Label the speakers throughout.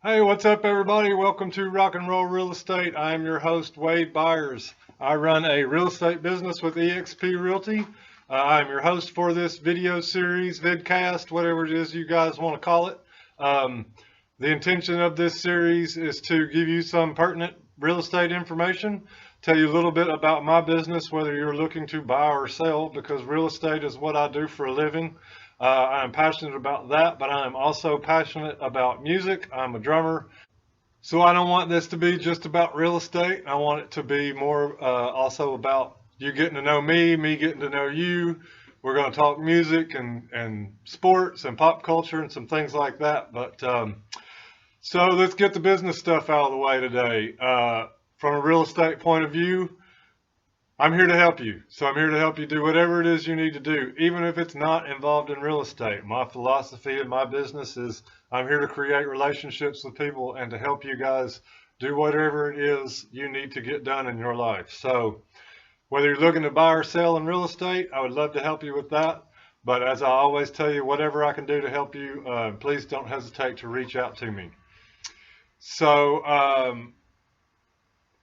Speaker 1: Hey, what's up, everybody? Welcome to Rock and Roll Real Estate. I am your host, Wade Byers. I run a real estate business with eXp Realty. I am your host for this video series, vidcast, whatever it is you guys want to call it. Um, the intention of this series is to give you some pertinent real estate information, tell you a little bit about my business, whether you're looking to buy or sell, because real estate is what I do for a living. I am passionate about that, but I am also passionate about music. I'm a drummer. So I don't want this to be just about real estate. I want it to be more also about you getting to know me getting to know you. We're going to talk music and sports and pop culture and some things like that. So let's get the business stuff out of the way today. From a real estate point of view, I'm here to help you. So I'm here to help you do whatever it is you need to do, even if it's not involved in real estate. My philosophy in my business is I'm here to create relationships with people and to help you guys do whatever it is you need to get done in your life. So whether you're looking to buy or sell in real estate, I would love to help you with that. But as I always tell you, whatever I can do to help you, please don't hesitate to reach out to me. So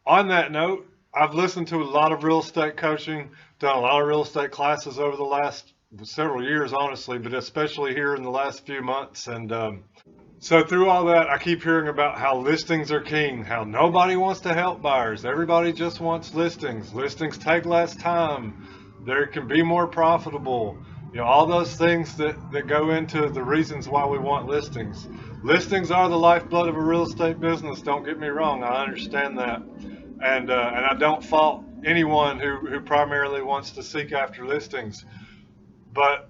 Speaker 1: on that note, I've listened to a lot of real estate coaching, done a lot of real estate classes over the last several years, honestly, but especially here in the last few months. So through all that, I keep hearing about how listings are king, how nobody wants to help buyers. Everybody just wants listings. Listings take less time. They can be more profitable. You know, all those things that go into the reasons why we want listings. Listings are the lifeblood of a real estate business. Don't get me wrong. I understand that. And I don't fault anyone who primarily wants to seek after listings. But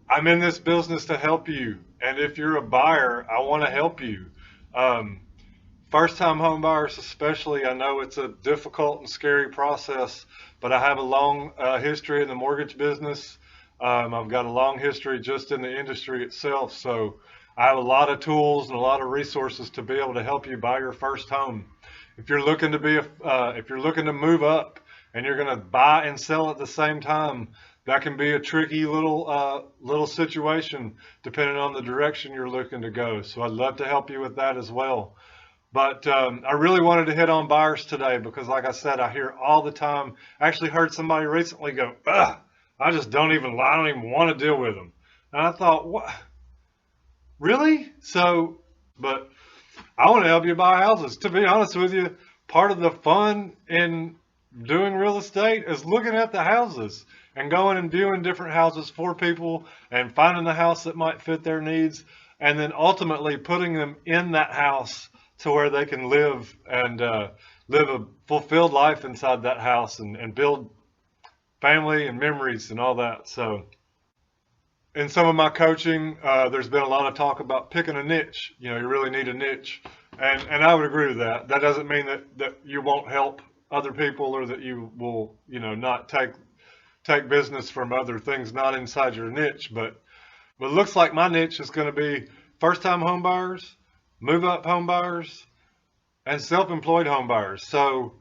Speaker 1: I'm in this business to help you. And if you're a buyer, I want to help you. Um, First time home buyers, especially, I know it's a difficult and scary process, but I have a long history in the mortgage business. I've got a long history just in the industry itself. So I have a lot of tools and a lot of resources to be able to help you buy your first home. If you're looking to if you're looking to move up and you're going to buy and sell at the same time, that can be a tricky little situation depending on the direction you're looking to go. So I'd love to help you with that as well. But I really wanted to hit on buyers today because, like I said, I hear all the time. I actually heard somebody recently go, "Ugh, I don't even want to deal with them." And I thought, what? Really? But I want to help you buy houses. To be honest with you, part of the fun in doing real estate is looking at the houses and going and viewing different houses for people and finding the house that might fit their needs and then ultimately putting them in that house to where they can live and live a fulfilled life inside that house and build family and memories and all that. So in some of my coaching, there's been a lot of talk about picking a niche. You know, you really need a niche, and I would agree with that. That doesn't mean that you won't help other people or that you will, you know, not take business from other things not inside your niche. But it looks like my niche is going to be first time home buyers, move up home buyers, and self employed home buyers. So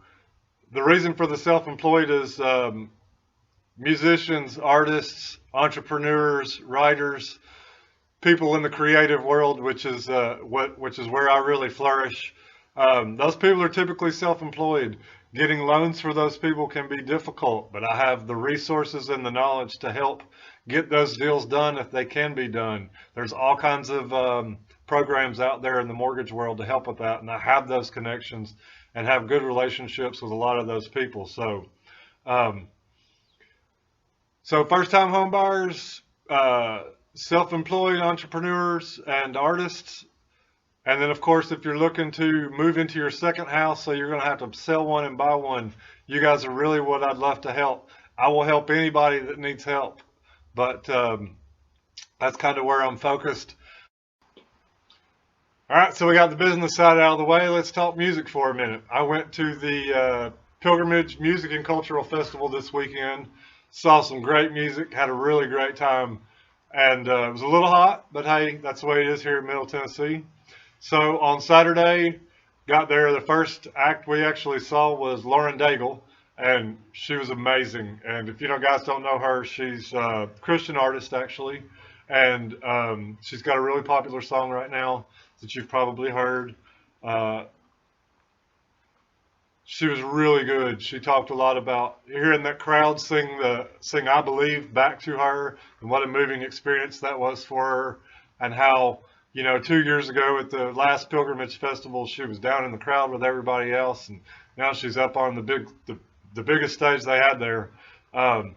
Speaker 1: the reason for the self employed is musicians, artists, entrepreneurs, writers, people in the creative world, which is where I really flourish. Those people are typically self-employed. Getting loans for those people can be difficult, but I have the resources and the knowledge to help get those deals done if they can be done. There's all kinds of programs out there in the mortgage world to help with that, and I have those connections and have good relationships with a lot of those people. Um, so first-time home buyers, self-employed entrepreneurs, and artists. And then, of course, if you're looking to move into your second house, so you're going to have to sell one and buy one, you guys are really what I'd love to help. I will help anybody that needs help, but that's kind of where I'm focused. All right, so we got the business side out of the way. Let's talk music for a minute. I went to the Pilgrimage Music and Cultural Festival this weekend, saw some great music, had a really great time, and it was a little hot, but hey, that's the way it is here in Middle Tennessee. So on Saturday, got there. The first act we actually saw was Lauren Daigle, and she was amazing. And if you know guys don't know her, she's a Christian artist actually, And she's got a really popular song right now that you've probably heard. Uh, she was really good. She talked a lot about hearing that crowd sing "I Believe" back to her, and what a moving experience that was for her, and how 2 years ago at the last Pilgrimage Festival she was down in the crowd with everybody else, and now she's up on the biggest stage they had there. Um,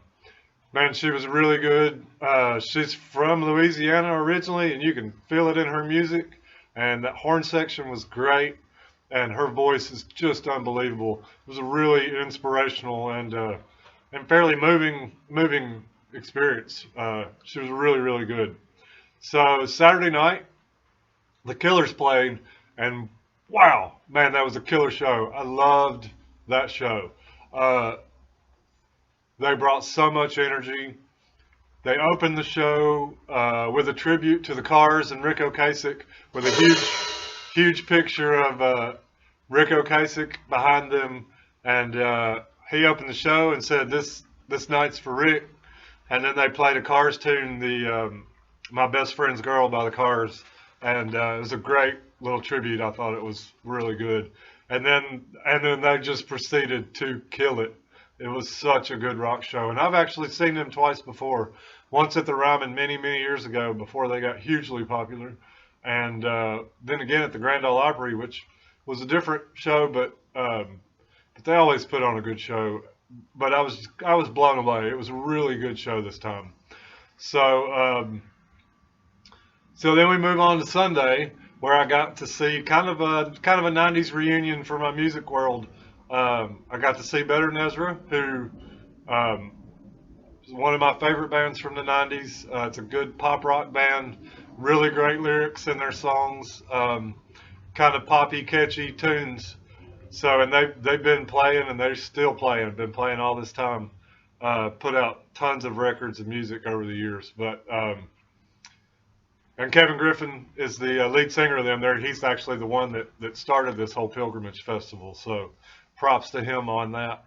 Speaker 1: Man, she was really good. She's from Louisiana originally, and you can feel it in her music. And that horn section was great, and her voice is just unbelievable. It was a really inspirational and fairly moving experience. She was really really good. So Saturday night, the Killers played, and wow, man, that was a killer show. I loved that show. Uh, they brought so much energy. They opened the show with a tribute to the Cars and Ric Ocasek with a huge picture of Ric Ocasek behind them, and he opened the show and said, "This night's for Rick." And then they played a Cars tune, the "My Best Friend's Girl" by the Cars, and it was a great little tribute. I thought it was really good, and then they just proceeded to kill it. It was such a good rock show, and I've actually seen them twice before. Once at the Ryman many years ago before they got hugely popular, and then again at the Grand Ole Opry, which was a different show, but they always put on a good show. But I was blown away. It was a really good show this time. So so then we move on to Sunday, where I got to see kind of a '90s reunion for my music world. I got to see Better Than Ezra, who um, is one of my favorite bands from the '90s. It's a good pop rock band, really great lyrics in their songs, kind of poppy, catchy tunes. So, and they've been playing, and they're still playing. Been playing all this time. Put out tons of records of music over the years, but. And Kevin Griffin is the lead singer of them. There, he's actually the one that started this whole Pilgrimage Festival. So, props to him on that.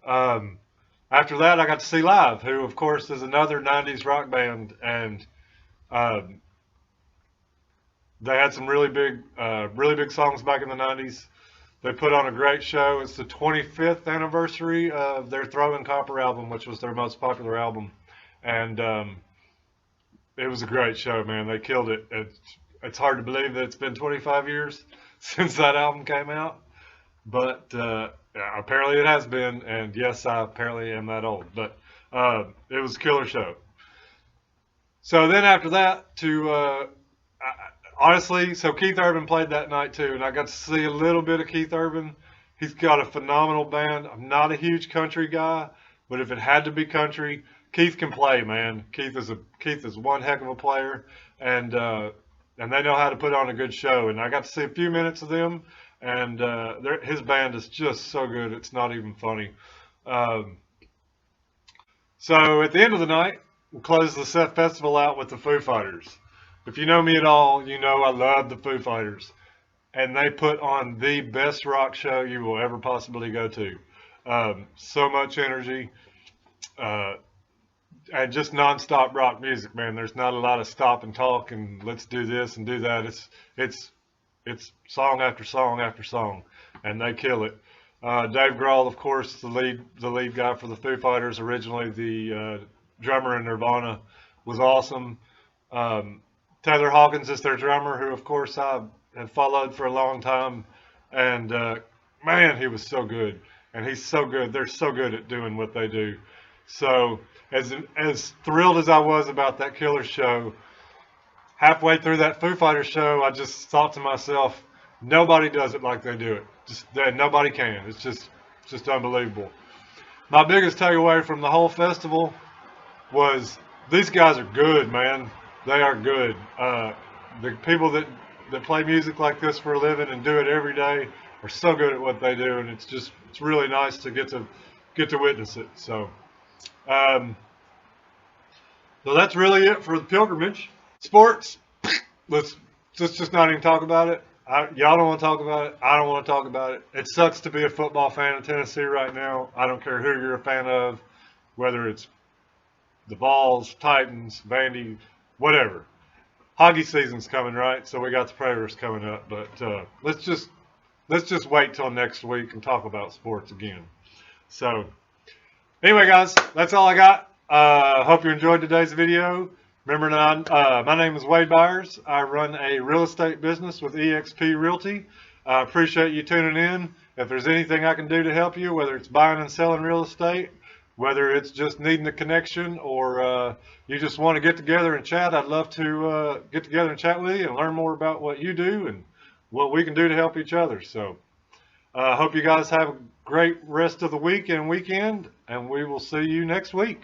Speaker 1: Um, After that, I got to see Live, who of course is another '90s rock band, and um, they had some really big songs back in the '90s. They put on a great show. It's the 25th anniversary of their Throwing Copper album, which was their most popular album, and it was a great show, man. They killed it. It's hard to believe that it's been 25 years since that album came out, but yeah, apparently it has been. And yes, I apparently am that old. But it was a killer show. So then after that, honestly, so Keith Urban played that night too, and I got to see a little bit of Keith Urban. He's got a phenomenal band. I'm not a huge country guy, but if it had to be country, Keith can play, man. Keith is one heck of a player, and they know how to put on a good show. And I got to see a few minutes of them, and his band is just so good. It's not even funny. Um, so at the end of the night, we'll close the Seth Festival out with the Foo Fighters. If you know me at all, you know I love the Foo Fighters, and they put on the best rock show you will ever possibly go to. So much energy. Uh, and just nonstop rock music, man. There's not a lot of stop and talk and let's do this and do that. It's it's song after song after song, and they kill it. Dave Grohl, of course, the lead guy for the Foo Fighters, originally the drummer in Nirvana, was awesome. Um, Taylor Hawkins is their drummer, who of course I have followed for a long time, and man, he was so good, and he's so good. They're so good at doing what they do. So as thrilled as I was about that killer show, halfway through that Foo Fighters show, I just thought to myself, nobody does it like they do it. Nobody can. It's just unbelievable. My biggest takeaway from the whole festival was these guys are good, man. They are good. The people that play music like this for a living and do it every day are so good at what they do, and it's really nice to get to witness it. Um, so that's really it for the pilgrimage. Sports. Let's just not even talk about it. Y'all don't want to talk about it. I don't want to talk about it. It sucks to be a football fan in Tennessee right now. I don't care who you're a fan of, whether it's the Vols, Titans, Vandy. whatever. Hoggy season's coming, right? So we got the Predators coming up, but let's just wait till next week and talk about sports again. So anyway, guys, that's all I got. Hope you enjoyed today's video. Remember, my name is Wade Byers. I run a real estate business with eXp Realty. I appreciate you tuning in. If there's anything I can do to help you, whether it's buying and selling real estate, whether it's just needing a connection, or you just want to get together and chat, I'd love to get together and chat with you and learn more about what you do and what we can do to help each other. So I hope you guys have a great rest of the week and weekend, and we will see you next week.